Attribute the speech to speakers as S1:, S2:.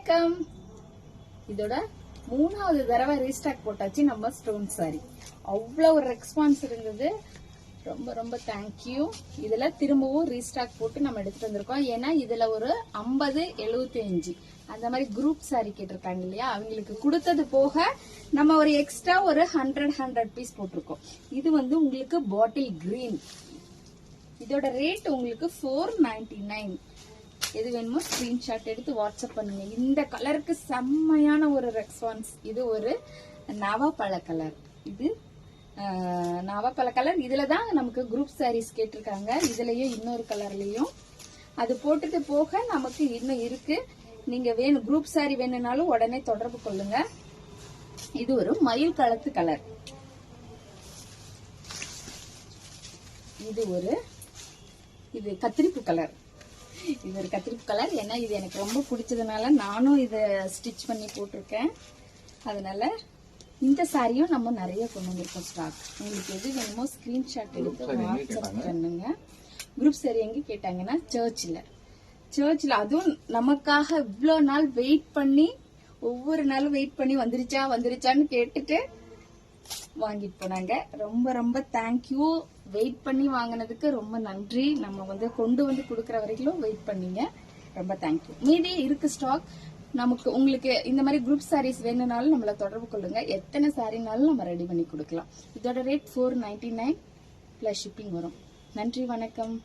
S1: வணக்கம். இதோட 3வது தடவை ரீஸ்டாக் போட்டாச்சு நம்ம ஸ்டோன் சாரி. அவ்வளவு ஒரு ரெஸ்பான்ஸ் இருந்தது. ரொம்ப ரொம்ப தேங்க்யூ. இதுல திரும்பவும் ரீஸ்டாக் போட்டு நம்ம எடுத்துட்டு வந்திருக்கோம். ஏன்னா இதுல ஒரு 50, 75 அந்த மாதிரி குரூப் சாரி கேட்டிருக்காங்க இல்லையா, அவங்களுக்கு கொடுத்தது போக நம்ம ஒரு எக்ஸ்ட்ரா ஒரு 100 பீஸ் போட்டிருக்கோம். இது வந்து உங்களுக்கு பாட்டில் கிரீன். இதோட ரேட் உங்களுக்கு 499. எது வேணுமோ ஸ்கிரீன்ஷாட் எடுத்து வாட்ஸ்அப் பண்ணுங்க. இந்த கலருக்கு செம்மையான ஒரு ரெஸ்பான்ஸ். இது ஒரு நவாப்பழ கலர். இது நவாப்பழ கலர். இதுலதான் நமக்கு குரூப் சாரீஸ் கேட்டிருக்காங்க. இதுலயும் இன்னொரு கலர்லயும் அது போட்டுட்டு போக நமக்கு இன்னும் இருக்கு. நீங்க வேணும் குரூப் சாரி வேணும்னாலும் உடனே தொடர்பு கொள்ளுங்க. இது ஒரு மயில் கலத்து கலர். இது கத்திரிப்பு கலர். இது ஒரு கத்திரிப்பு கலர். ஏன்னா இது எனக்கு ரொம்ப பிடிச்சதுனால நானும் இதை ஸ்டிச் பண்ணி போட்டிருக்கேன். அதனால இந்த சாரியும் நம்ம நிறைய கொண்டு வந்திருக்கோம் ஸ்டாக். உங்களுக்கு எது வேணுமோ ஸ்கிரீன்ஷாட் எடுத்து வாட்ஸ்அப் பண்ணுங்க. குரூப் சாரி எங்க கேட்டாங்கன்னா சர்ச்சில் அதுவும் நமக்காக இவ்வளோ நாள் வெயிட் பண்ணி, ஒவ்வொரு நாளும் வெயிட் பண்ணி வந்துருச்சான்னு கேட்டுட்டு வாங்கிட்டு போனாங்க. ரொம்ப ரொம்ப தேங்க்யூ. வெயிட் பண்ணி வாங்கினதுக்கு ரொம்ப நன்றி. நம்ம வந்து கொண்டு வந்து கொடுக்கற வரைக்கும் வெயிட் பண்ணீங்க. ரொம்ப தேங்க்யூ. மீதி இருக்கு ஸ்டாக். நமக்கு உங்களுக்கு இந்த மாதிரி குரூப் சாரீஸ் வேணும்னாலும் நம்மள தொடர்பு கொள்ளுங்க. எத்தனை சாரினாலும் நம்ம ரெடி பண்ணி கொடுக்கலாம். இதோட ரேட் 499 பிளஸ் ஷிப்பிங் வரும். நன்றி, வணக்கம்.